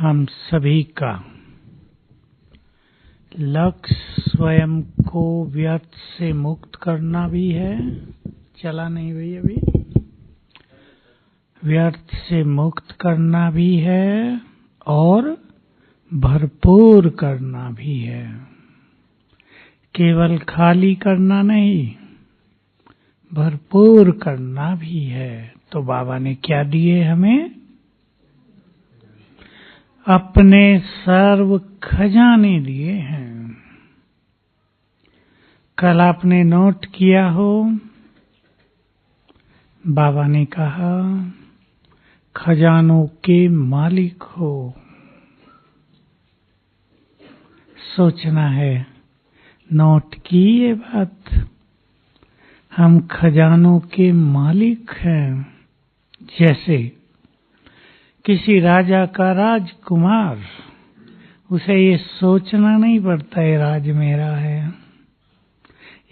हम सभी का लक्ष्य स्वयं को व्यर्थ से मुक्त करना भी है। चला नहीं भाई अभी। व्यर्थ से मुक्त करना भी है और भरपूर करना भी है। केवल खाली करना नहीं, भरपूर करना भी है। तो बाबा ने क्या दिए हमें? अपने सर्व खजाने दिए हैं। कल आपने नोट किया हो, बाबा ने कहा खजानों के मालिक हो। सोचना है, नोट की ये बात। हम खजानों के मालिक हैं। जैसे किसी राजा का राजकुमार, उसे ये सोचना नहीं पड़ता है राज मेरा है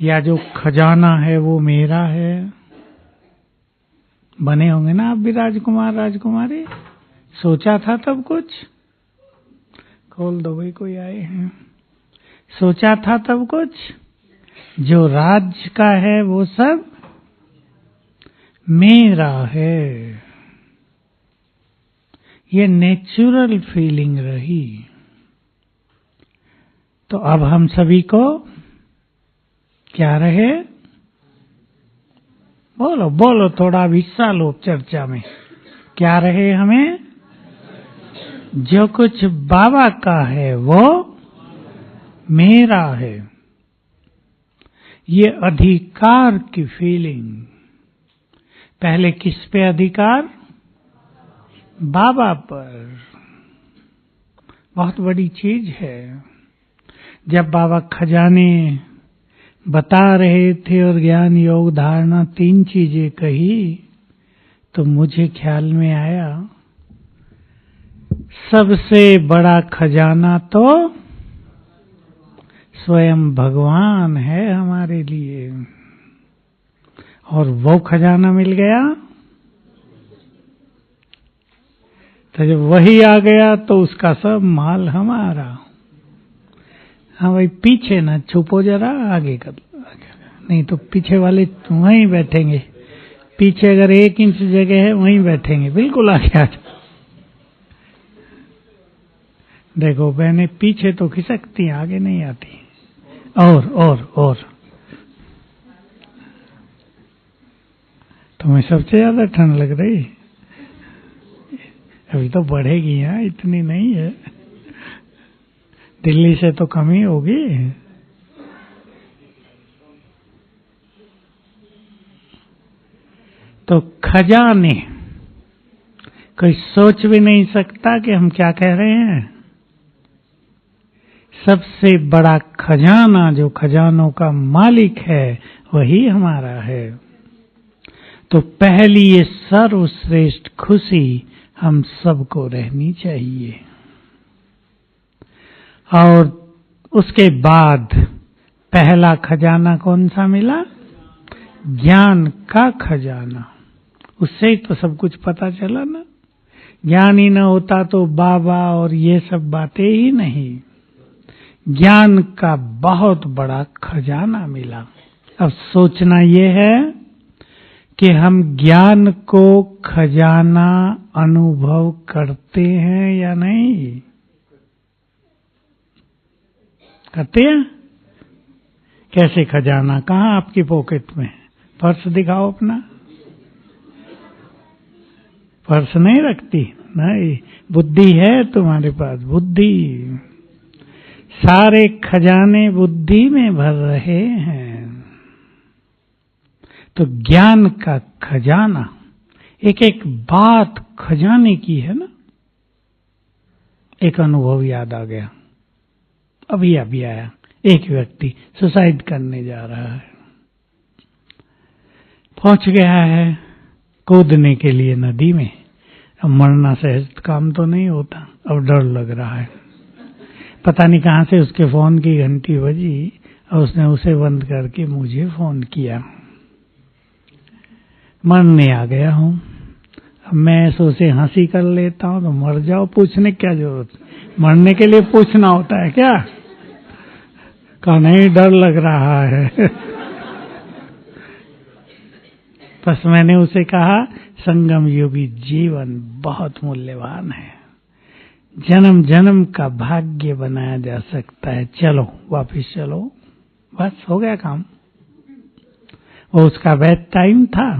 या जो खजाना है वो मेरा है। बने होंगे ना आप भी राजकुमार राजकुमारी? सोचा था तब कुछ? खोल दो भाई, कोई आए हैं। सोचा था तब कुछ? जो राज का है वो सब मेरा है। ये नेचुरल फीलिंग रही। तो अब हम सभी को क्या रहे? बोलो बोलो, थोड़ा हिस्सा लो चर्चा में। क्या रहे हमें? जो कुछ बाबा का है वो मेरा है। ये अधिकार की फीलिंग। पहले किस पे अधिकार? बाबा पर। बहुत बड़ी चीज है। जब बाबा खजाने बता रहे थे और ज्ञान योग धारणा 3 चीजें कही, तो मुझे ख्याल में आया सबसे बड़ा खजाना तो स्वयं भगवान है हमारे लिए। और वो खजाना मिल गया तो जब वही आ गया तो उसका सब माल हमारा। हाँ भाई, पीछे ना छुपो, जरा आगे कर, नहीं तो पीछे वाले वहीं बैठेंगे। पीछे अगर 1 इंच जगह है वहीं बैठेंगे, बिल्कुल आगे आ जाओ। देखो बहने, पीछे तो खिसकती, आगे नहीं आती। और तुम्हें सबसे ज्यादा ठंड लग रही? अभी तो बढ़ेगी, यहाँ इतनी नहीं है। दिल्ली से तो कम ही होगी। तो खजाने, कोई सोच भी नहीं सकता कि हम क्या कह रहे हैं। सबसे बड़ा खजाना, जो खजानों का मालिक है, वही हमारा है। तो पहली ये सर्वश्रेष्ठ खुशी हम सबको रहनी चाहिए। और उसके बाद पहला खजाना कौन सा मिला? ज्ञान का खजाना। उससे ही तो सब कुछ पता चला ना। ज्ञान ही न होता तो बाबा और ये सब बातें ही नहीं। ज्ञान का बहुत बड़ा खजाना मिला। अब सोचना ये है कि हम ज्ञान को खजाना अनुभव करते हैं या नहीं? करते हैं? कैसे खजाना? कहाँ आपकी पॉकेट में? पर्स दिखाओ अपना। पर्स नहीं रखती? नहीं, बुद्धि है तुम्हारे पास, बुद्धि। सारे खजाने बुद्धि में भर रहे हैं। तो ज्ञान का खजाना, एक एक बात खजाने की है ना। एक अनुभव याद आ गया, अभी आया। एक व्यक्ति सुसाइड करने जा रहा है, पहुंच गया है कूदने के लिए नदी में। अब मरना सहज काम तो नहीं होता, अब डर लग रहा है। पता नहीं कहां से उसके फोन की घंटी बजी और उसने उसे बंद करके मुझे फोन किया। मरने आ गया हूं, मैं ऐसो से हंसी कर लेता हूं तो मर जाओ, पूछने क्या जरूरत, मरने के लिए पूछना होता है क्या? कहा नहीं, डर लग रहा है। बस मैंने उसे कहा संगम योगी जीवन बहुत मूल्यवान है, जन्म जन्म का भाग्य बनाया जा सकता है, चलो वापिस चलो, बस हो गया काम। वो उसका बेड टाइम था,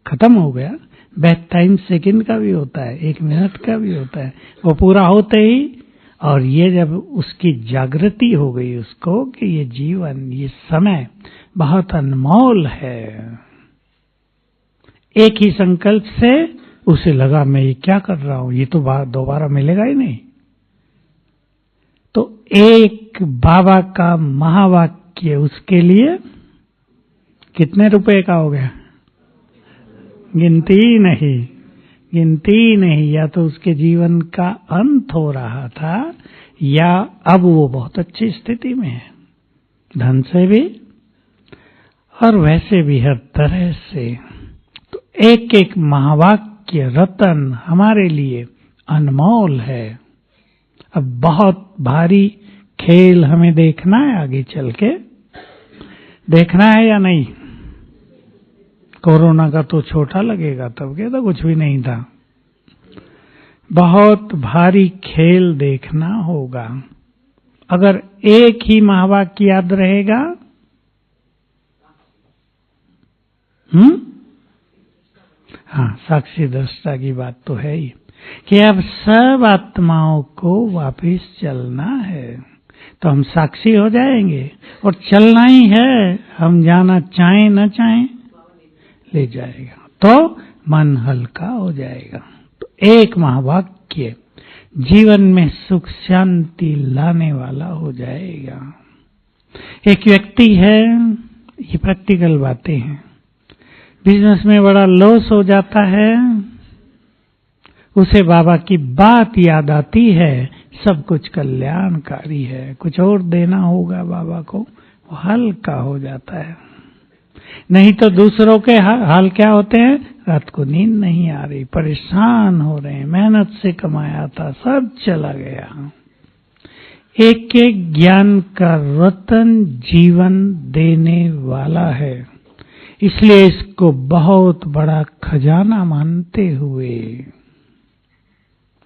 खत्म हो गया। बेड टाइम सेकंड का भी होता है, 1 मिनट का भी होता है, वो पूरा होते ही, और ये जब उसकी जागृति हो गई उसको कि ये जीवन, ये समय बहुत अनमोल है, एक ही संकल्प से उसे लगा मैं ये क्या कर रहा हूं, ये तो दोबारा मिलेगा ही नहीं। तो एक बाबा का महावाक्य उसके लिए कितने रुपए का हो गया? गिनती नहीं। या तो उसके जीवन का अंत हो रहा था, या अब वो बहुत अच्छी स्थिति में है, धन से भी और वैसे भी हर तरह से। तो एक एक महावाक्य रतन हमारे लिए अनमोल है। अब बहुत भारी खेल हमें देखना है, आगे चल के देखना है या नहीं? कोरोना का तो छोटा लगेगा, तब के तो कुछ भी नहीं था। बहुत भारी खेल देखना होगा। अगर एक ही महावाक्य याद रहेगा, हाँ, साक्षी दृष्टा की बात तो है ही कि अब सब आत्माओं को वापिस चलना है, तो हम साक्षी हो जाएंगे और चलना ही है, हम जाना चाहें न चाहें ले जाएगा, तो मन हल्का हो जाएगा। तो एक महावाक्य जीवन में सुख शांति लाने वाला हो जाएगा। एक व्यक्ति है, ये प्रैक्टिकल बातें हैं, बिजनेस में बड़ा लॉस हो जाता है, उसे बाबा की बात याद आती है, सब कुछ कल्याणकारी है, कुछ और देना होगा बाबा को, वो हल्का हो जाता है। नहीं तो दूसरों के हाल क्या होते हैं? रात को नींद नहीं आ रही, परेशान हो रहे हैं, मेहनत से कमाया था सब चला गया। एक एक ज्ञान का रतन जीवन देने वाला है, इसलिए इसको बहुत बड़ा खजाना मानते हुए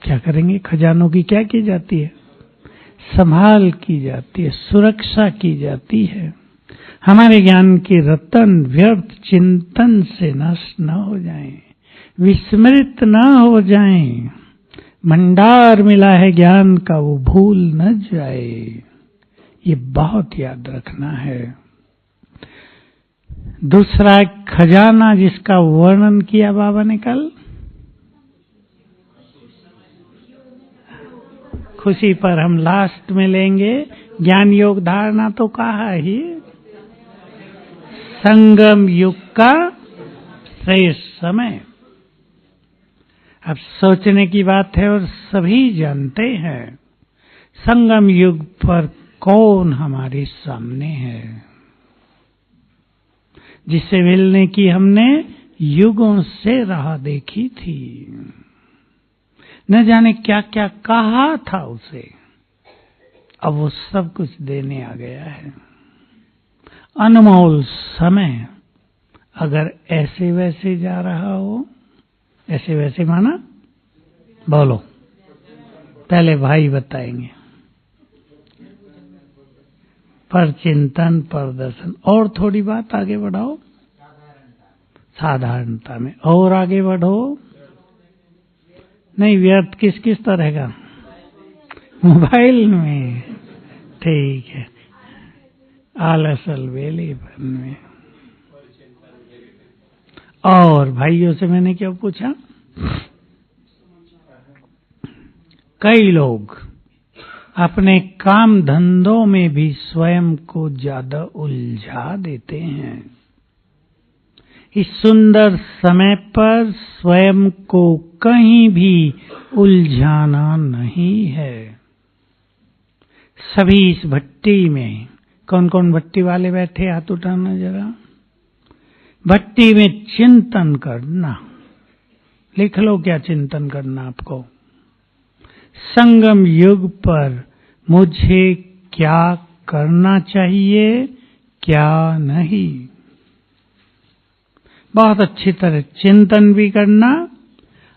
क्या करेंगे? खजानों की क्या की जाती है? संभाल की जाती है, सुरक्षा की जाती है। हमारे ज्ञान के रतन व्यर्थ चिंतन से नष्ट न हो जाएं, विस्मृत न हो जाएं। भंडार मिला है ज्ञान का, वो भूल न जाए, ये बहुत याद रखना है। दूसरा एक खजाना जिसका वर्णन किया बाबा ने कल, खुशी पर हम लास्ट में लेंगे। ज्ञान योग धारणा तो कहा ही, संगम युग का श्रेष्ठ समय। अब सोचने की बात है और सभी जानते हैं संगम युग पर कौन हमारे सामने है, जिससे मिलने की हमने युगों से राह देखी थी। न जाने क्या क्या कहा था उसे, अब वो सब कुछ देने आ गया है। अनमोल समय अगर ऐसे वैसे जा रहा हो, ऐसे वैसे माना बोलो, पहले भाई बताएंगे। पर चिंतन, पर दर्शन, और थोड़ी बात आगे बढ़ाओ, साधारणता में और आगे बढ़ो। नहीं, व्यर्थ किस किस तरह का? मोबाइल में, ठीक है, आलस अलबेलीपन में। और भाइयों से मैंने क्या पूछा? कई लोग अपने काम धंधों में भी स्वयं को ज्यादा उलझा देते हैं। इस सुंदर समय पर स्वयं को कहीं भी उलझाना नहीं है। सभी इस भट्टी में, कौन कौन भट्टी वाले बैठे, हाथ उठाना जरा। भट्टी में चिंतन करना, लिख लो क्या चिंतन करना आपको। संगम युग पर मुझे क्या करना चाहिए, क्या नहीं। बहुत अच्छी तरह चिंतन भी करना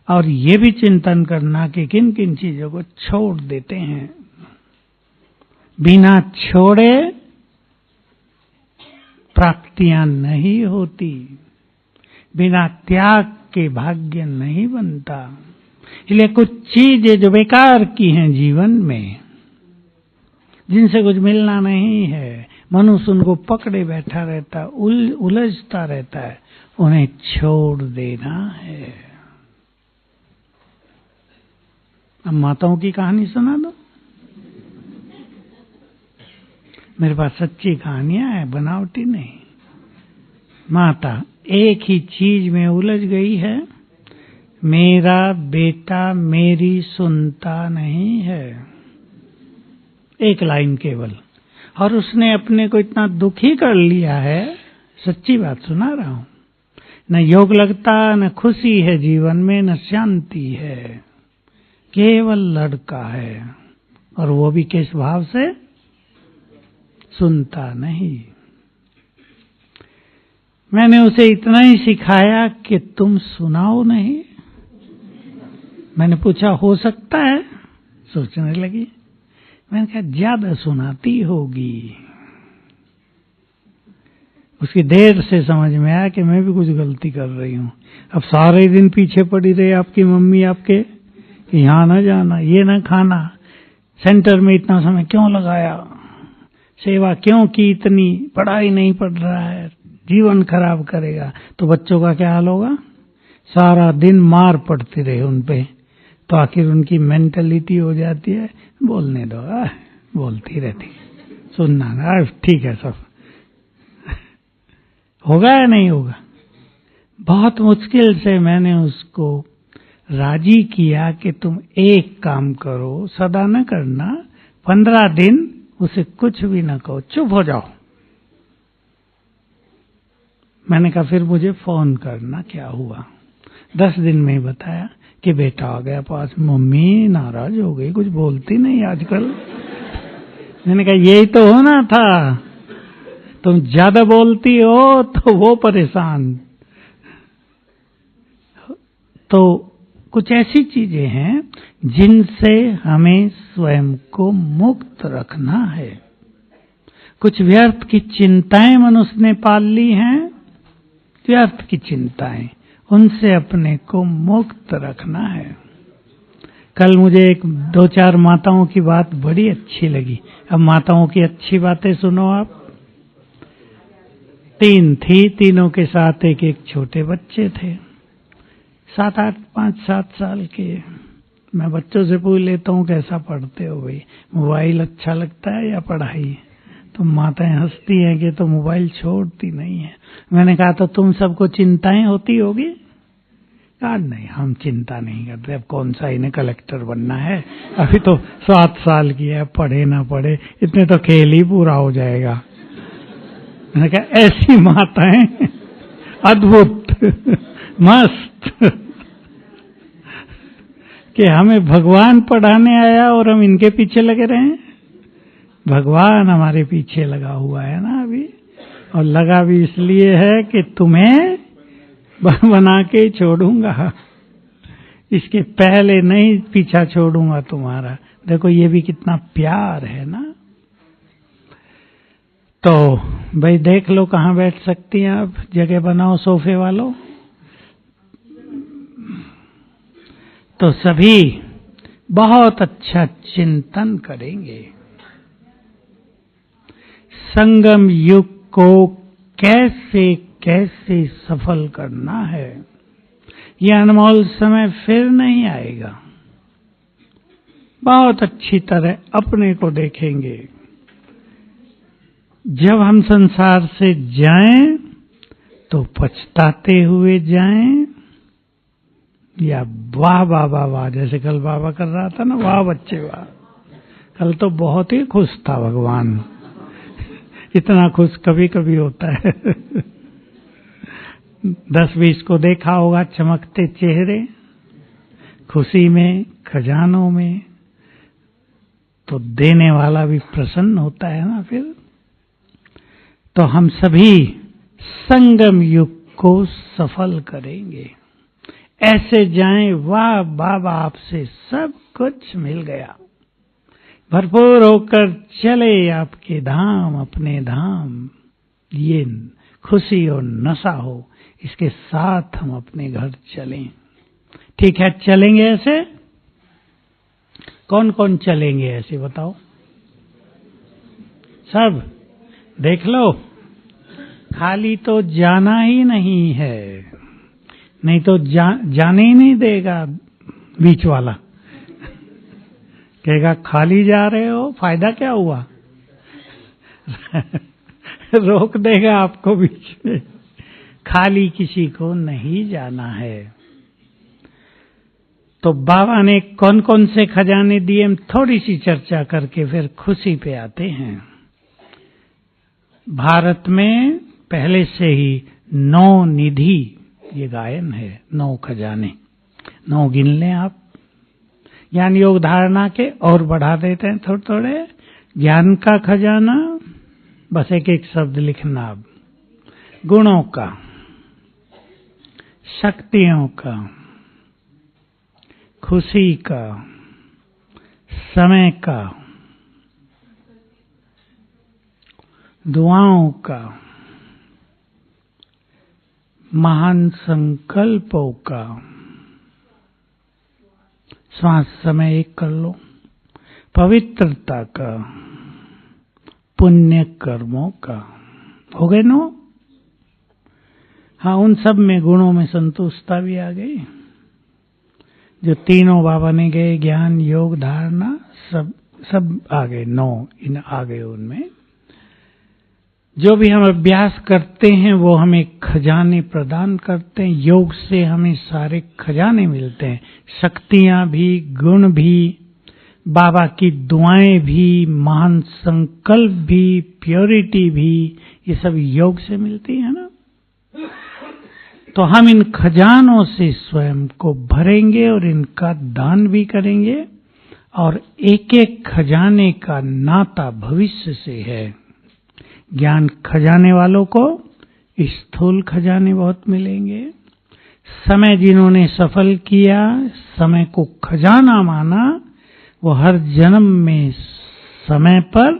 और ये भी चिंतन करना कि किन किन चीजों को छोड़ देते हैं। बिना छोड़े प्राप्तियां नहीं होती, बिना त्याग के भाग्य नहीं बनता। इसलिए कुछ चीजें जो बेकार की हैं जीवन में, जिनसे कुछ मिलना नहीं है, मनुष्य उनको पकड़े बैठा रहता, उलझता रहता है, उन्हें छोड़ देना है। अब माताओं की कहानी सुना दो। मेरे पास सच्ची कहानियां हैं, बनावटी नहीं। माता एक ही चीज में उलझ गई है, मेरा बेटा मेरी सुनता नहीं है, एक लाइन केवल, और उसने अपने को इतना दुखी कर लिया है, सच्ची बात सुना रहा हूं, न योग लगता, न खुशी है जीवन में, न शांति है, केवल लड़का है, और वो भी किस भाव से, सुनता नहीं। मैंने उसे इतना ही सिखाया कि तुम सुनाओ नहीं। मैंने पूछा हो सकता है, सोचने लगी। मैंने कहा ज्यादा सुनाती होगी। उसकी देर से समझ में आया कि मैं भी कुछ गलती कर रही हूं। अब सारे दिन पीछे पड़ी रही आपकी मम्मी आपके कि यहां ना जाना, ये ना खाना, सेंटर में इतना समय क्यों लगाया, सेवा क्यों की इतनी, पढ़ाई नहीं पढ़ रहा है, जीवन खराब करेगा। तो बच्चों का क्या हाल होगा, सारा दिन मार पड़ती रहे उन पे, तो आखिर उनकी मेंटलिटी हो जाती है बोलने दो, बोलती रहती, सुनना ना, ठीक है सब। होगा या नहीं होगा। बहुत मुश्किल से मैंने उसको राजी किया कि तुम एक काम करो, सदा न करना, 15 दिन उसे कुछ भी न कहो, चुप हो जाओ। मैंने कहा फिर मुझे फोन करना। क्या हुआ, 10 दिन में ही बताया कि बेटा आ गया पास, मम्मी नाराज हो गई, कुछ बोलती नहीं आजकल। मैंने कहा यही तो होना था, तुम ज्यादा बोलती हो तो वो परेशान। तो कुछ ऐसी चीजें हैं जिनसे हमें स्वयं को मुक्त रखना है। कुछ व्यर्थ की चिंताएं मनुष्य ने पाल ली हैं, व्यर्थ की चिंताएं, उनसे अपने को मुक्त रखना है। कल मुझे 2-4 माताओं की बात बड़ी अच्छी लगी। अब माताओं की अच्छी बातें सुनो आप। 3 थी, तीनों के साथ एक एक छोटे बच्चे थे, 7-8, 5-7 साल के। मैं बच्चों से पूछ लेता हूँ कैसा पढ़ते हो भाई, मोबाइल अच्छा लगता है या पढ़ाई। तो माताएं हंसती हैं कि तो मोबाइल छोड़ती नहीं है। मैंने कहा तो तुम सबको चिंताएं होती होगी। कहा नहीं, हम चिंता नहीं करते, अब कौन सा इन्हें कलेक्टर बनना है, अभी तो 7 साल की है, पढ़े ना पढ़े, इतने तो खेल ही पूरा हो जाएगा। मैंने कहा ऐसी माताएं अद्भुत मस्त कि हमें भगवान पढ़ाने आया और हम इनके पीछे लगे रहे। भगवान हमारे पीछे लगा हुआ है ना अभी, और लगा भी इसलिए है कि तुम्हें बना के छोड़ूंगा, इसके पहले नहीं पीछा छोड़ूंगा तुम्हारा। देखो ये भी कितना प्यार है ना। तो भाई देख लो कहाँ बैठ सकती हैं आप, जगह बनाओ सोफे वालों। तो सभी बहुत अच्छा चिंतन करेंगे। संगम युग को कैसे कैसे सफल करना है, यह अनमोल समय फिर नहीं आएगा। बहुत अच्छी तरह अपने को देखेंगे। जब हम संसार से जाएं तो पछताते हुए जाएं, या वाह वाह वाह वाह, जैसे कल बाबा कर रहा था ना, वाह बच्चे वाह। कल तो बहुत ही खुश था भगवान, इतना खुश कभी कभी होता है। 10-20 को देखा होगा चमकते चेहरे, खुशी में, खजानों में, तो देने वाला भी प्रसन्न होता है ना फिर। तो हम सभी संगम युग को सफल करेंगे। ऐसे जाएं, वाह बाबा आपसे सब कुछ मिल गया, भरपूर होकर चले आपके धाम, अपने धाम। ये खुशी और नशा हो, इसके साथ हम अपने घर चलें। ठीक है, चलेंगे ऐसे? कौन कौन चलेंगे ऐसे बताओ? सब देख लो, खाली तो जाना ही नहीं है, नहीं तो जाने ही नहीं देगा बीच वाला। कहेगा खाली जा रहे हो, फायदा क्या हुआ? रोक देगा आपको बीच में। खाली किसी को नहीं जाना है। तो बाबा ने कौन कौन से खजाने दिए, हम थोड़ी सी चर्चा करके फिर खुशी पे आते हैं। भारत में पहले से ही 9 निधि ये गायन है, 9 खजाने, 9 गिन लें आप। ज्ञान योग धारणा के और बढ़ा देते हैं थोड़े थोड़े। ज्ञान का खजाना, बस एक एक शब्द लिखना अब। गुणों का, शक्तियों का, खुशी का, समय का, दुआओं का, महान संकल्पों का, श्वास समय एक कर लो, पवित्रता का, पुण्य कर्मों का। हो गए 9? हाँ, उन सब में गुणों में संतुष्टता भी आ गई। जो तीनों बाबा ने गए, ज्ञान योग धारणा, सब आ गए, 9 इन आ गए। उनमें जो भी हम अभ्यास करते हैं वो हमें खजाने प्रदान करते हैं। योग से हमें सारे खजाने मिलते हैं, शक्तियां भी, गुण भी, बाबा की दुआएं भी, महान संकल्प भी, प्योरिटी भी, ये सब योग से मिलती है ना। तो हम इन खजानों से स्वयं को भरेंगे और इनका दान भी करेंगे। और एक एक खजाने का नाता भविष्य से है। ज्ञान खजाने वालों को स्थूल खजाने बहुत मिलेंगे। समय जिन्होंने सफल किया, समय को खजाना माना, वो हर जन्म में समय पर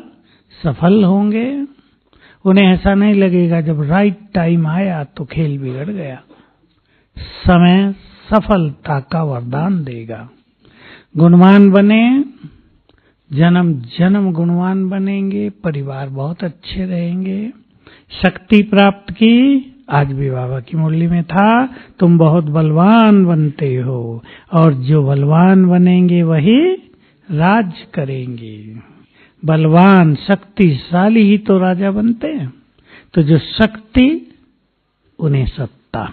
सफल होंगे। उन्हें ऐसा नहीं लगेगा जब राइट टाइम आया तो खेल बिगड़ गया। समय सफलता का वरदान देगा। गुणवान बने, जन्म जन्म गुणवान बनेंगे, परिवार बहुत अच्छे रहेंगे। शक्ति प्राप्त की, आज भी बाबा की मुरली में था, तुम बहुत बलवान बनते हो, और जो बलवान बनेंगे वही राज करेंगे। बलवान शक्तिशाली ही तो राजा बनते हैं। तो जो शक्ति, उन्हें सत्ता।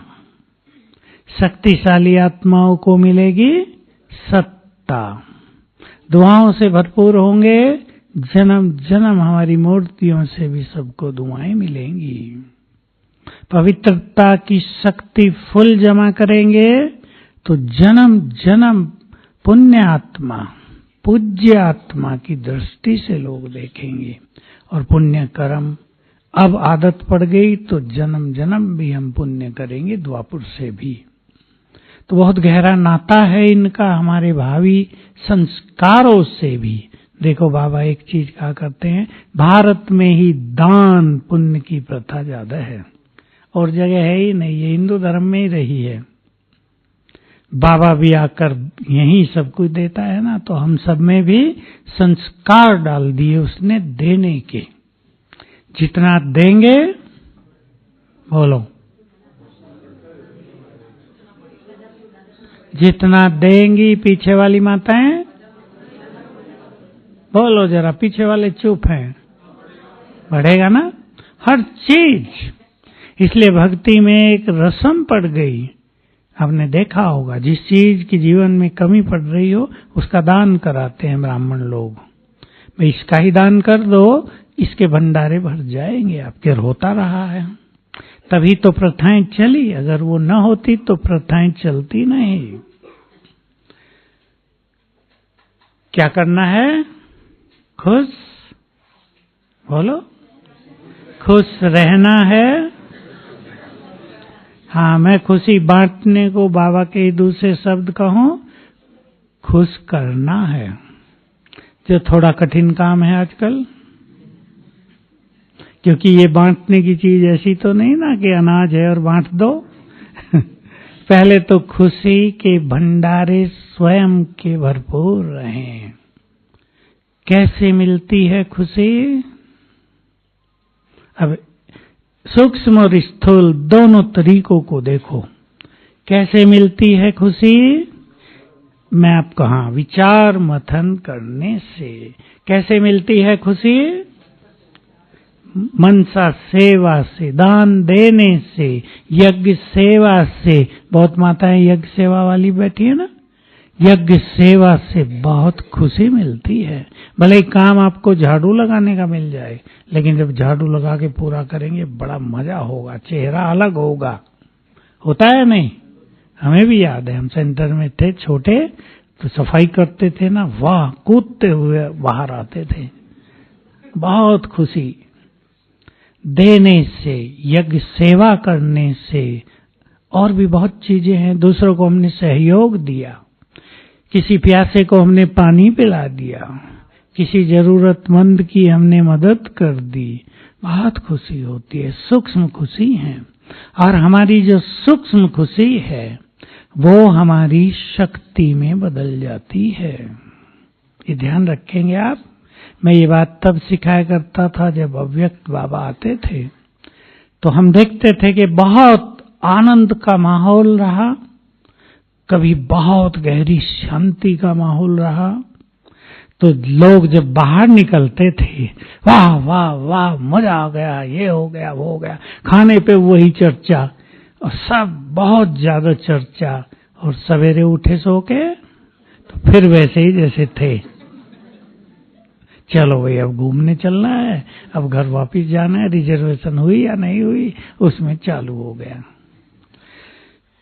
शक्तिशाली आत्माओं को मिलेगी सत्ता। दुआओं से भरपूर होंगे, जन्म जन्म हमारी मूर्तियों से भी सबको दुआएं मिलेंगी। पवित्रता की शक्ति फुल जमा करेंगे तो जन्म जन्म पुण्य आत्मा, पूज्य आत्मा की दृष्टि से लोग देखेंगे। और पुण्य कर्म अब आदत पड़ गई तो जन्म जन्म भी हम पुण्य करेंगे, द्वापुर से भी। तो बहुत गहरा नाता है इनका हमारे भावी संस्कारों से भी। देखो बाबा एक चीज कहा करते हैं, भारत में ही दान पुण्य की प्रथा ज्यादा है, और जगह है ही नहीं, ये हिंदू धर्म में ही रही है। बाबा भी आकर यही सब कुछ देता है ना, तो हम सब में भी संस्कार डाल दिए उसने देने के। जितना देंगे, बोलो, जितना देंगी पीछे वाली माताएं, बोलो जरा, पीछे वाले चुप हैं, बढ़ेगा ना हर चीज। इसलिए भक्ति में एक रस्म पड़ गई, आपने देखा होगा, जिस चीज की जीवन में कमी पड़ रही हो उसका दान कराते हैं ब्राह्मण लोग। भाई इसका ही दान कर दो, इसके भंडारे भर जाएंगे आपके। होता रहा है, तभी तो प्रथाएं चली, अगर वो न होती तो प्रथाएं चलती नहीं। क्या करना है? खुश, बोलो, खुश रहना है। हाँ, मैं खुशी बांटने को बाबा के दूसरे शब्द कहूं, खुश करना है, जो थोड़ा कठिन काम है आजकल, क्योंकि ये बांटने की चीज ऐसी तो नहीं ना कि अनाज है और बांट दो। पहले तो खुशी के भंडारे स्वयं के भरपूर रहें। कैसे मिलती है खुशी? अब सूक्ष्म और स्थूल दोनों तरीकों को देखो। कैसे मिलती है खुशी? मैं आपको विचार मथन करने से। कैसे मिलती है खुशी? मनसा सेवा से, दान देने से, यज्ञ सेवा से। बहुत माताएं यज्ञ सेवा वाली बैठी है ना, यज्ञ सेवा से बहुत खुशी मिलती है। भले ही काम आपको झाड़ू लगाने का मिल जाए, लेकिन जब झाड़ू लगा के पूरा करेंगे बड़ा मजा होगा, चेहरा अलग होगा। होता है नहीं? हमें भी याद है, हम सेंटर में थे छोटे तो सफाई करते थे ना, वाह, कूदते हुए बाहर आते थे। बहुत खुशी देने से, यज्ञ सेवा करने से, और भी बहुत चीजें हैं। दूसरों को हमने सहयोग दिया, किसी प्यासे को हमने पानी पिला दिया, किसी जरूरतमंद की हमने मदद कर दी, बहुत खुशी होती है। सूक्ष्म खुशी है, और हमारी जो सूक्ष्म खुशी है वो हमारी शक्ति में बदल जाती है। ये ध्यान रखेंगे आप। मैं ये बात तब सिखाया करता था जब अव्यक्त बाबा आते थे, तो हम देखते थे कि बहुत आनंद का माहौल रहा, कभी बहुत गहरी शांति का माहौल रहा। तो लोग जब बाहर निकलते थे, वाह वाह वाह, मजा आ गया, ये हो गया, वो हो गया, खाने पे वही चर्चा, और सब बहुत ज्यादा चर्चा, और सवेरे उठे सो के तो फिर वैसे ही जैसे थे। चलो भाई, अब घूमने चलना है, अब घर वापस जाना है, रिजर्वेशन हुई या नहीं हुई, उसमें चालू हो गया।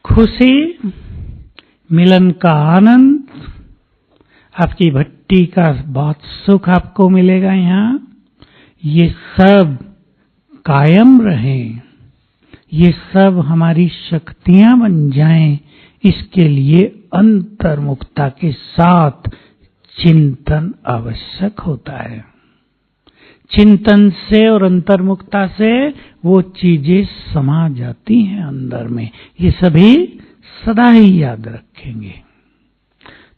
खुशी, मिलन का आनंद, आपकी भट्टी का बहुत सुख आपको मिलेगा यहाँ। ये सब कायम रहें, ये सब हमारी शक्तियां बन जाएं, इसके लिए अंतर्मुखता के साथ चिंतन आवश्यक होता है। चिंतन से और अंतर्मुखता से वो चीजें समा जाती हैं अंदर में। ये सभी सदा ही याद रखेंगे।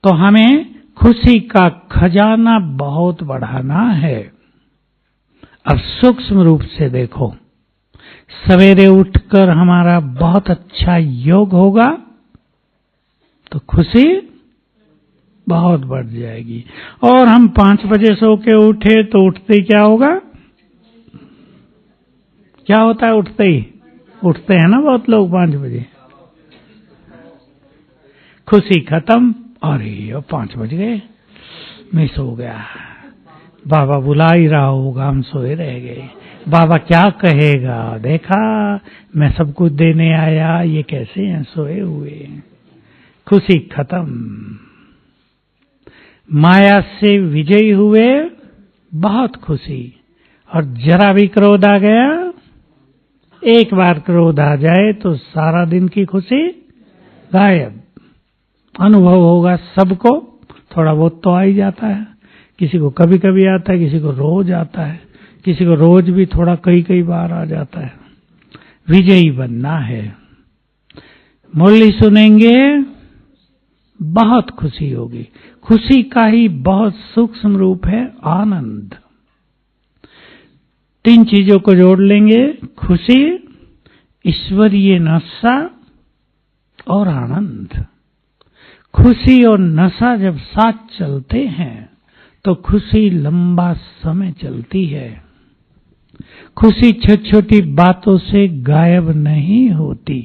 तो हमें खुशी का खजाना बहुत बढ़ाना है। अब सूक्ष्म रूप से देखो, सवेरे उठकर हमारा बहुत अच्छा योग होगा तो खुशी बहुत बढ़ जाएगी। और हम 5 बजे सो के उठे तो उठते ही क्या होगा? क्या होता है उठते ही? उठते हैं ना बहुत लोग 5 बजे, खुशी खत्म, अरे 5 बज गए, मिस हो गया, बाबा बुला ही रहा होगा, हम सोए रह गए, बाबा क्या कहेगा, देखा मैं सब कुछ देने आया, ये कैसे हैं सोए हुए। खुशी खत्म। माया से विजयी हुए, बहुत खुशी, और जरा भी क्रोध आ गया, एक बार क्रोध आ जाए तो सारा दिन की खुशी गायब। अनुभव होगा सबको, थोड़ा बहुत तो आ ही जाता है, किसी को कभी कभी आता है, किसी को रोज आता है, किसी को रोज भी थोड़ा कई बार आ जाता है। विजयी बनना है। मुरली सुनेंगे, बहुत खुशी होगी। खुशी का ही बहुत सूक्ष्म रूप है आनंद। 3 चीजों को जोड़ लेंगे, खुशी, ईश्वरीय नशा और आनंद। खुशी और नशा जब साथ चलते हैं तो खुशी लंबा समय चलती है। खुशी छोटी छोटी बातों से गायब नहीं होती।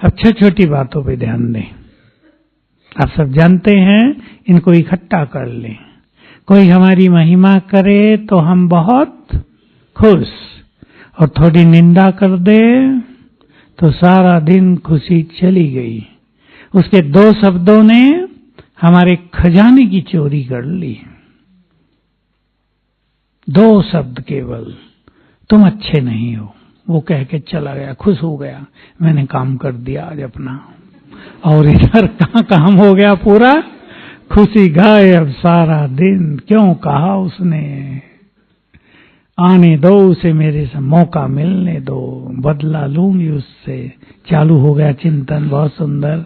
अब छोटी छोटी बातों पे ध्यान दें। आप सब जानते हैं, इनको इकट्ठा कर लें। कोई हमारी महिमा करे तो हम बहुत खुश, और थोड़ी निंदा कर दे तो सारा दिन खुशी चली गई। उसके 2 शब्दों ने हमारे खजाने की चोरी कर ली। 2 शब्द केवल, तुम अच्छे नहीं हो, वो कह के चला गया, खुश हो गया, मैंने काम कर दिया आज अपना। और इधर कहाँ काम हो गया पूरा, खुशी गायब सारा दिन। क्यों कहा उसने, आने दो उसे मेरे से, मौका मिलने दो, बदला लूंगी उससे। चालू हो गया चिंतन, बहुत सुंदर।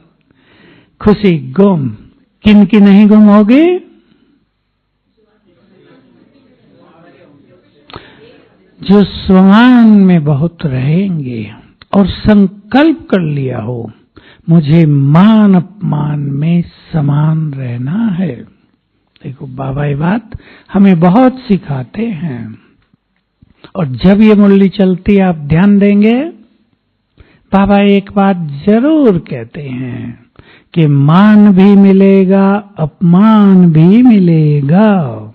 खुशी गुम, किन की नहीं गुम होगी, जो स्वान में बहुत रहेंगे और संकल्प कर लिया हो मुझे मान अपमान में समान रहना है। देखो बाबा ये बात हमें बहुत सिखाते हैं, और जब ये मुरली चलती है आप ध्यान देंगे, बाबा एक बात जरूर कहते हैं कि मान भी मिलेगा, अपमान भी मिलेगा।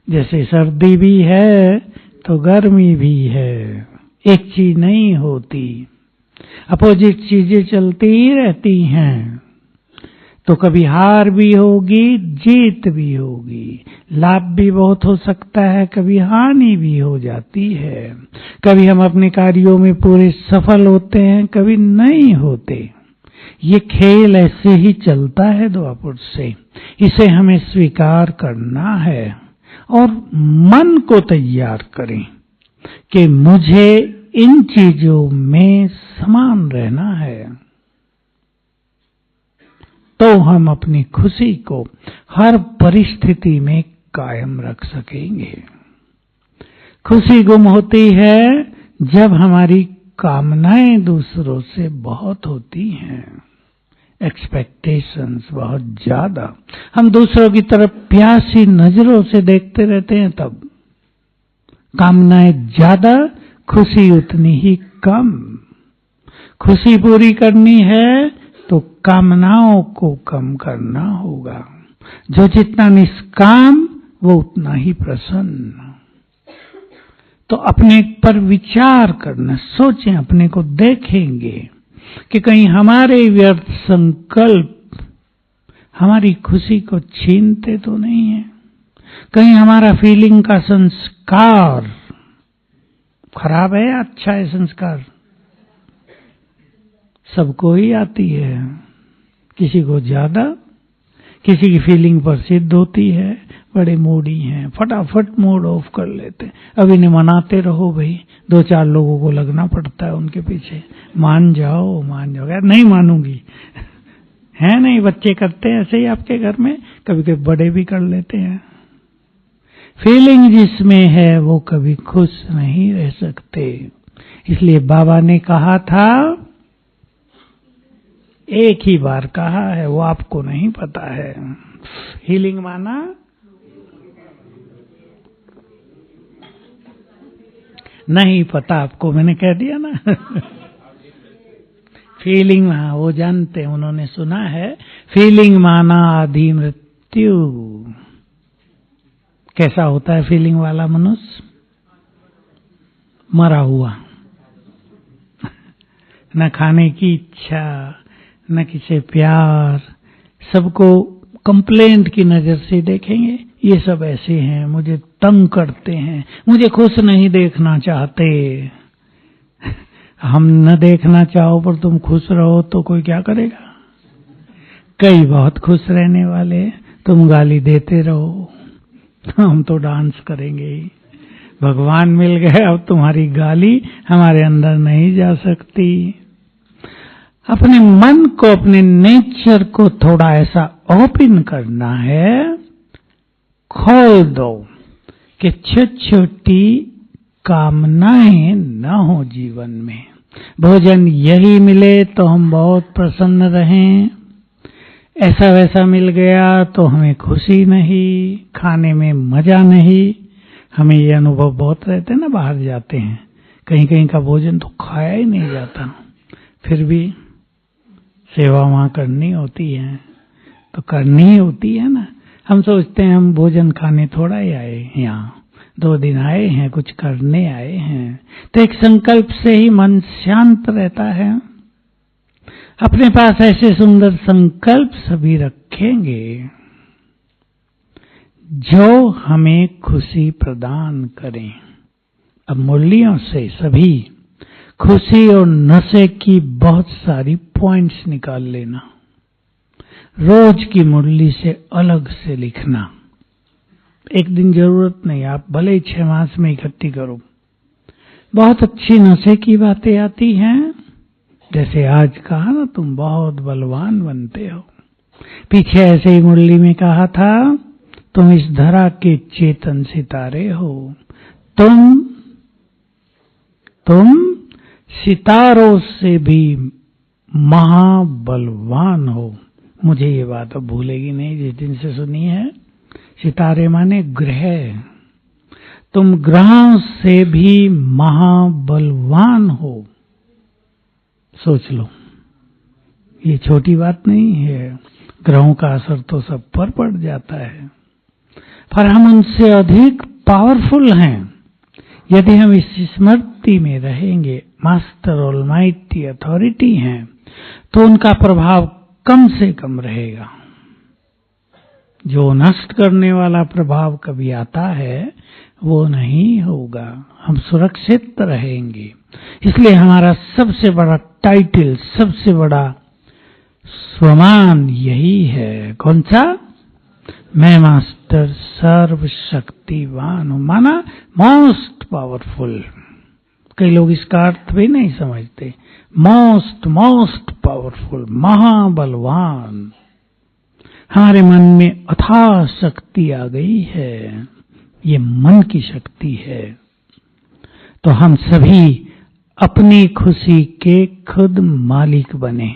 जैसे सर्दी भी है तो गर्मी भी है, एक चीज नहीं होती, अपोजिट चीजें चलती ही रहती हैं। तो कभी हार भी होगी, जीत भी होगी, लाभ भी बहुत हो सकता है, कभी हानि भी हो जाती है। कभी हम अपने कार्यों में पूरे सफल होते हैं, कभी नहीं होते। ये खेल ऐसे ही चलता है द्वापर से, इसे हमें स्वीकार करना है और मन को तैयार करें कि मुझे इन चीजों में समान रहना है। तो हम अपनी खुशी को हर परिस्थिति में कायम रख सकेंगे। खुशी गुम होती है जब हमारी कामनाएं दूसरों से बहुत होती हैं, एक्सपेक्टेशंस बहुत ज्यादा, हम दूसरों की तरफ प्यासी नजरों से देखते रहते हैं। तब कामनाएं ज्यादा, खुशी उतनी ही कम। खुशी पूरी करनी है तो कामनाओं को कम करना होगा। जो जितना निष्काम वो उतना ही प्रसन्न। तो अपने पर विचार करना, सोचें, अपने को देखेंगे कि कहीं हमारे व्यर्थ संकल्प हमारी खुशी को छीनते तो नहीं है, कहीं हमारा फीलिंग का संस्कार खराब है या अच्छा है संस्कार। सबको ही आती है, किसी को ज्यादा, किसी की फीलिंग प्रसिद्ध होती है, बड़े मूडी हैं, फटाफट मूड ऑफ कर लेते हैं। अब इन्हें मनाते रहो भाई, 2-4 लोगों को लगना पड़ता है उनके पीछे, मान जाओ मान जाओ। यार नहीं मानूंगी है नहीं, बच्चे करते हैं ऐसे ही आपके घर में, कभी कभी बड़े भी कर लेते हैं। फीलिंग जिसमें है वो कभी खुश नहीं रह सकते। इसलिए बाबा ने कहा था, एक ही बार कहा है, वो आपको नहीं पता है। हीलिंग माना नहीं पता आपको, मैंने कह दिया ना। फीलिंग, हाँ वो जानते हैं, उन्होंने सुना है। फीलिंग माना आदि मृत्यु। कैसा होता है फीलिंग वाला मनुष्य? मरा हुआ, न खाने की इच्छा, न किसी प्यार, सबको कंप्लेंट की नजर से देखेंगे। ये सब ऐसे हैं, मुझे तंग करते हैं, मुझे खुश नहीं देखना चाहते। हम न देखना चाहो पर तुम खुश रहो तो कोई क्या करेगा? कई बहुत खुश रहने वाले, तुम गाली देते रहो, हम तो डांस करेंगे। भगवान मिल गए, अब तुम्हारी गाली हमारे अंदर नहीं जा सकती। अपने मन को, अपने नेचर को थोड़ा ऐसा ओपन करना है, खोल दो कि छोटी छोटी कामनाएं न हो जीवन में। भोजन यही मिले तो हम बहुत प्रसन्न रहें, ऐसा वैसा मिल गया तो हमें खुशी नहीं, खाने में मजा नहीं। हमें ये अनुभव बहुत रहते हैं ना, बाहर जाते हैं, कहीं कहीं का भोजन तो खाया ही नहीं जाता, फिर भी सेवा वहां करनी होती है, तो करनी ही होती है ना। हम सोचते हैं हम भोजन खाने थोड़ा ही आए, यहाँ 2 दिन आए हैं, कुछ करने आए हैं। तो एक संकल्प से ही मन शांत रहता है। अपने पास ऐसे सुंदर संकल्प सभी रखेंगे जो हमें खुशी प्रदान करें। अब मुरलियों से सभी खुशी और नशे की बहुत सारी पॉइंट्स निकाल लेना, रोज की मुरली से अलग से लिखना। एक दिन जरूरत नहीं, आप भले ही 6 मास में इकट्ठी करो। बहुत अच्छी नशे की बातें आती हैं, जैसे आज कहा ना, तुम बहुत बलवान बनते हो। पीछे ऐसे ही मुरली में कहा था, तुम इस धरा के चेतन सितारे हो, तुम सितारों से भी महाबलवान हो। मुझे ये बात अब भूलेगी नहीं जिस दिन से सुनी है। सितारे माने ग्रह, तुम ग्रहों से भी महाबलवान हो। सोच लो, ये छोटी बात नहीं है। ग्रहों का असर तो सब पर पड़ जाता है, पर हम उनसे अधिक पावरफुल हैं। यदि हम इस स्मृति में रहेंगे, मास्टर ऑलमाइटी अथॉरिटी हैं, तो उनका प्रभाव कम से कम रहेगा। जो नष्ट करने वाला प्रभाव कभी आता है वो नहीं होगा, हम सुरक्षित रहेंगे। इसलिए हमारा सबसे बड़ा टाइटल, सबसे बड़ा स्वमान यही है। कौन सा? मैं मास्टर सर्वशक्तिवान हूं, माना मोस्ट पावरफुल। कई लोग इसका अर्थ भी नहीं समझते। मोस्ट पावरफुल, महाबलवान। हमारे मन में अथाह शक्ति आ गई है, ये मन की शक्ति है। तो हम सभी अपनी खुशी के खुद मालिक बने।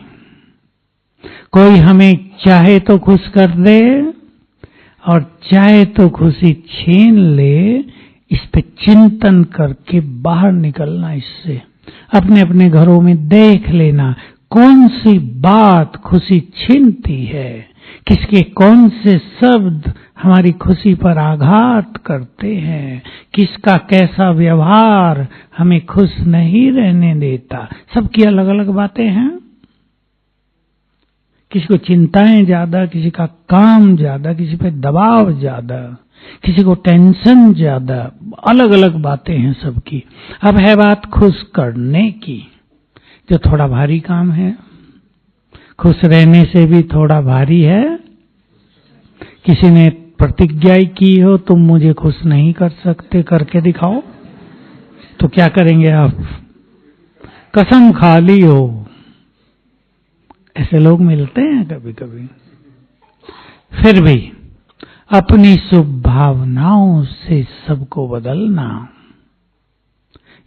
कोई हमें चाहे तो खुश कर दे और चाहे तो खुशी छीन ले, इस पे चिंतन करके बाहर निकलना। इससे अपने अपने घरों में देख लेना, कौन सी बात खुशी छीनती है, किसके कौन से शब्द हमारी खुशी पर आघात करते हैं, किसका कैसा व्यवहार हमें खुश नहीं रहने देता। सबकी अलग अलग बातें हैं। किसी को चिंताएं ज्यादा, किसी का काम ज्यादा, किसी पे दबाव ज्यादा, किसी को टेंशन ज्यादा, अलग अलग बातें हैं सबकी। अब है बात खुश करने की, जो थोड़ा भारी काम है। खुश रहने से भी थोड़ा भारी है। किसी ने प्रतिज्ञा की हो, तुम मुझे खुश नहीं कर सकते, करके दिखाओ, तो क्या करेंगे आप? कसम खा ली हो। ऐसे लोग मिलते हैं कभी कभी। फिर भी अपनी शुभ भावनाओं से सबको बदलना,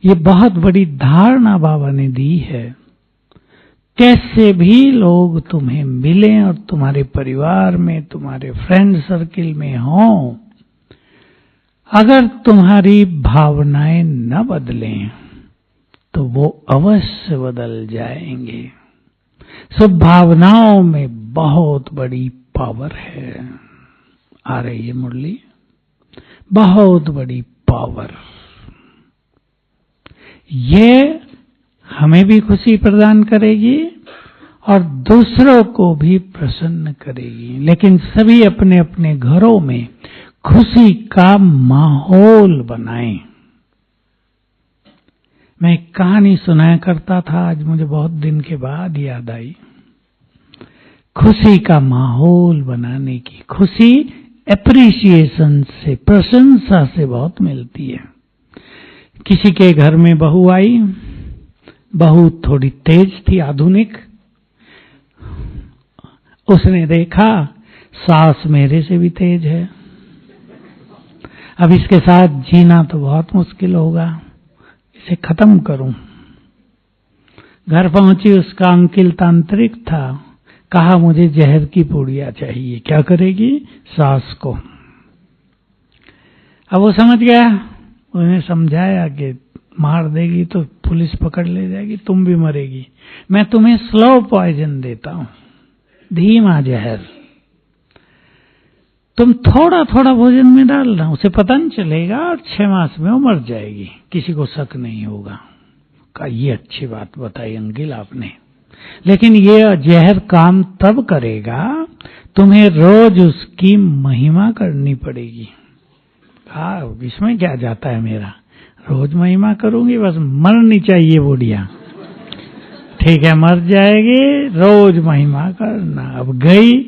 ये बहुत बड़ी धारणा बाबा ने दी है। कैसे भी लोग तुम्हें मिलें और तुम्हारे परिवार में, तुम्हारे फ्रेंड सर्किल में हों, अगर तुम्हारी भावनाएं न बदलें तो वो अवश्य बदल जाएंगे। सब भावनाओं में बहुत बड़ी पावर है। आ रही है मुरली, बहुत बड़ी पावर। ये हमें भी खुशी प्रदान करेगी और दूसरों को भी प्रसन्न करेगी। लेकिन सभी अपने अपने घरों में खुशी का माहौल बनाएं। मैं एक कहानी सुनाया करता था, आज मुझे बहुत दिन के बाद याद आई। खुशी का माहौल बनाने की। खुशी एप्रिसिएशन से, प्रशंसा से बहुत मिलती है। किसी के घर में बहू आई, बहू थोड़ी तेज थी, आधुनिक। उसने देखा सास मेरे से भी तेज है, अब इसके साथ जीना तो बहुत मुश्किल होगा, इसे खत्म करूं। घर पहुंची, उसका अंकिल तांत्रिक था, कहा मुझे जहर की पुड़िया चाहिए। क्या करेगी? सास को। अब वो समझ गया, उन्हें समझाया कि मार देगी तो पुलिस पकड़ ले जाएगी, तुम भी मरेगी। मैं तुम्हें स्लो पॉइजन देता हूं, धीमा जहर। तुम थोड़ा थोड़ा भोजन में डालना, उसे पता नहीं चलेगा और 6 मास में वो मर जाएगी, किसी को शक नहीं होगा। कहा ये अच्छी बात बताई अंकिल आपने। लेकिन ये जहर काम तब करेगा तुम्हें रोज उसकी महिमा करनी पड़ेगी। इसमें क्या जाता है मेरा, रोज महिमा करूंगी, बस मरनी चाहिए बुढ़िया। ठीक है, मर जाएगी, रोज महिमा करना। अब गई,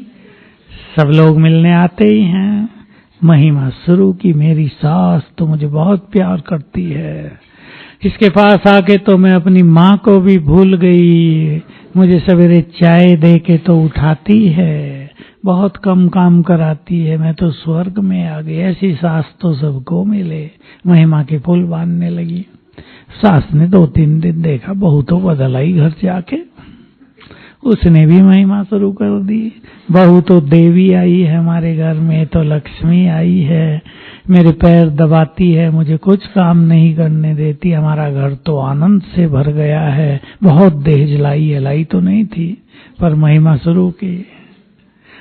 सब लोग मिलने आते ही हैं, महिमा शुरू की। मेरी सास तो मुझे बहुत प्यार करती है, इसके पास आके तो मैं अपनी माँ को भी भूल गई, मुझे सवेरे चाय दे के तो उठाती है, बहुत कम काम कराती है, मैं तो स्वर्ग में आ गई। ऐसी सास तो सबको मिले। महिमा के फूल बांधने लगी। सास ने 2-3 दिन देखा, बहू तो बदल आई घर जाके, उसने भी महिमा शुरू कर दी। बहू तो देवी आई है हमारे घर में, तो लक्ष्मी आई है, मेरे पैर दबाती है, मुझे कुछ काम नहीं करने देती, हमारा घर तो आनंद से भर गया है। बहुत दहेज लाई तो नहीं थी, पर महिमा शुरू की।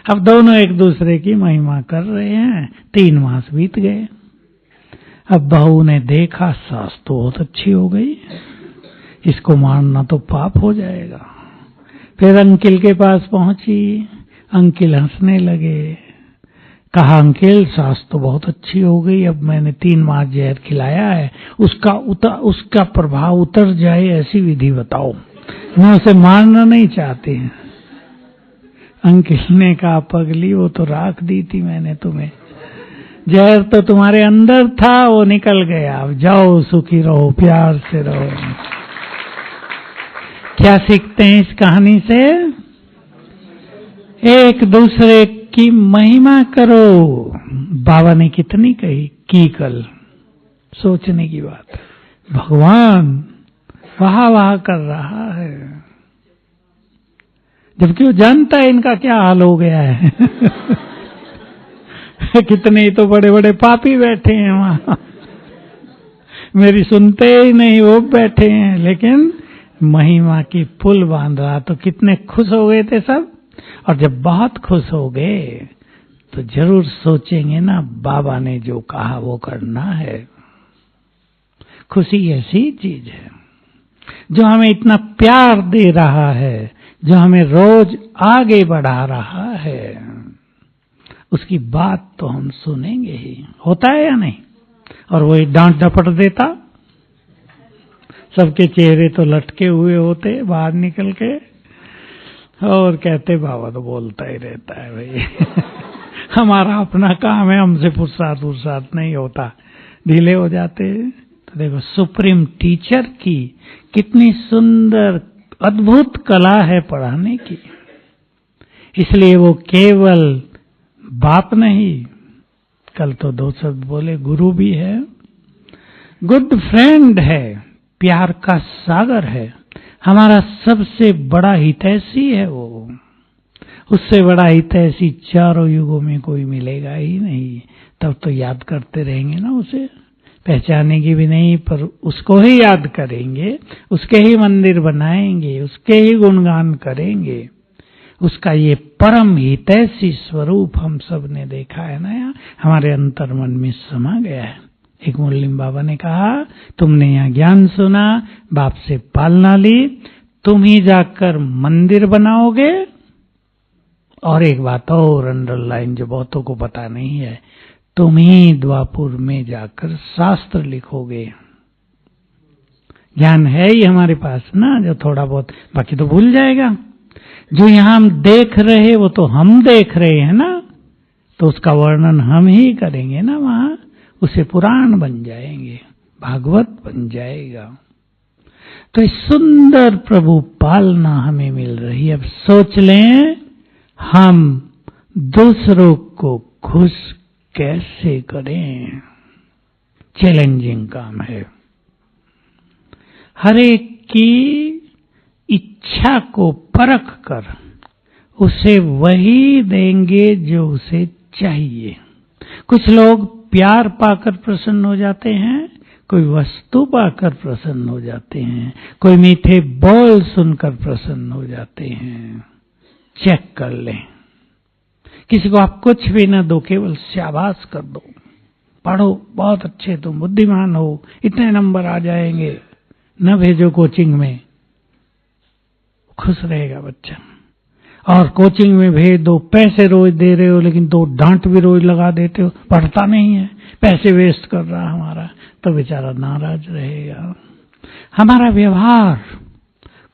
अब दोनों एक दूसरे की महिमा कर रहे हैं। 3 मास बीत गए। अब बहू ने देखा सास तो बहुत अच्छी हो गई, इसको मारना तो पाप हो जाएगा। फिर अंकिल के पास पहुंची, अंकिल हंसने लगे। कहा, अंकिल सास तो बहुत अच्छी हो गई, अब मैंने 3 मास जहर खिलाया है, उसका प्रभाव उतर जाए ऐसी विधि बताओ, मैं उसे मारना नहीं चाहती। अंकिल ने कहा, पगली वो तो राख दी थी मैंने तुम्हें, जहर तो तुम्हारे अंदर था, वो निकल गया, अब जाओ सुखी रहो, प्यार से रहो। क्या सीखते हैं इस कहानी से? एक दूसरे की महिमा करो। बाबा ने कितनी कही की कल, सोचने की बात। भगवान वाह वाह कर रहा है, जबकि वो जानता है इनका क्या हाल हो गया है। कितने ही तो बड़े बड़े पापी बैठे हैं वहां, मेरी सुनते ही नहीं, वो बैठे हैं, लेकिन महिमा की पुल बांध रहा। तो कितने खुश हो गए थे सब। और जब बहुत खुश हो गए तो जरूर सोचेंगे ना, बाबा ने जो कहा वो करना है। खुशी ऐसी चीज है जो हमें इतना प्यार दे रहा है, जो हमें रोज आगे बढ़ा रहा है, उसकी बात तो हम सुनेंगे ही। होता है या नहीं? और वही डांट डपट देता, सबके चेहरे तो लटके हुए होते बाहर निकल के, और कहते बाबा तो बोलता ही रहता है भाई। हमारा अपना काम है, हमसे फुर्सत नहीं होता, ढीले हो जाते। तो देखो, सुप्रीम टीचर की कितनी सुंदर अद्भुत कला है पढ़ाने की। इसलिए वो केवल बाप नहीं, कल तो 2 शब्द बोले, गुरु भी है, गुड फ्रेंड है, प्यार का सागर है, हमारा सबसे बड़ा हितैषी है वो। उससे बड़ा हितैषी चारों युगों में कोई मिलेगा ही नहीं। तब तो याद करते रहेंगे ना उसे, पहचानेंगे भी नहीं, पर उसको ही याद करेंगे, उसके ही मंदिर बनाएंगे, उसके ही गुणगान करेंगे। उसका ये परम हितैषी स्वरूप हम सब ने देखा है ना, हमारे अंतर मन में समा गया है। एक मुल्लिम बाबा ने कहा, तुमने यहाँ ज्ञान सुना, बाप से पालना ली, तुम ही जाकर मंदिर बनाओगे। और एक बात और अंडरलाइन जो बहुतों को पता नहीं है, तुम ही द्वापुर में जाकर शास्त्र लिखोगे। ज्ञान है ही हमारे पास ना, जो थोड़ा बहुत, बाकी तो भूल जाएगा। जो यहां हम देख रहे वो तो हम देख रहे हैं ना, तो उसका वर्णन हम ही करेंगे ना वहां, उसे पुराण बन जाएंगे, भागवत बन जाएगा। तो इस सुंदर प्रभु पालना हमें मिल रही है। अब सोच लें हम दूसरों को खुश कैसे करें। चैलेंजिंग काम है। हर एक की इच्छा को परख कर उसे वही देंगे जो उसे चाहिए। कुछ लोग प्यार पाकर प्रसन्न हो जाते हैं, कोई वस्तु पाकर प्रसन्न हो जाते हैं, कोई मीठे बोल सुनकर प्रसन्न हो जाते हैं। चेक कर लें। किसी को आप कुछ भी न दो, केवल शाबाश कर दो, पढ़ो बहुत अच्छे, तुम बुद्धिमान हो, इतने नंबर आ जाएंगे, न भेजो कोचिंग में, खुश रहेगा बच्चा। और कोचिंग में भेज दो, पैसे रोज दे रहे हो लेकिन दो डांट भी रोज लगा देते हो, पढ़ता नहीं है, पैसे वेस्ट कर रहा हमारा, तो बेचारा नाराज रहेगा। हमारा व्यवहार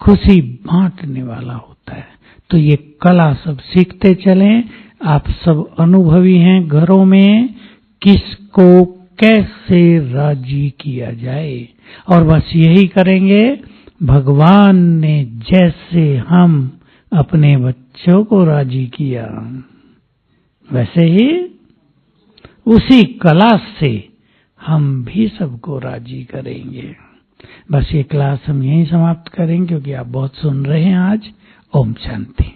खुशी बांटने वाला होता है। तो ये कला सब सीखते चलें। आप सब अनुभवी हैं, घरों में किसको कैसे राजी किया जाए, और बस यही करेंगे। भगवान ने जैसे हम अपने बच्चों को राजी किया, वैसे ही उसी कला से हम भी सबको राजी करेंगे। बस ये क्लास हम यहीं समाप्त करेंगे, क्योंकि आप बहुत सुन रहे हैं आज। ओम शांति।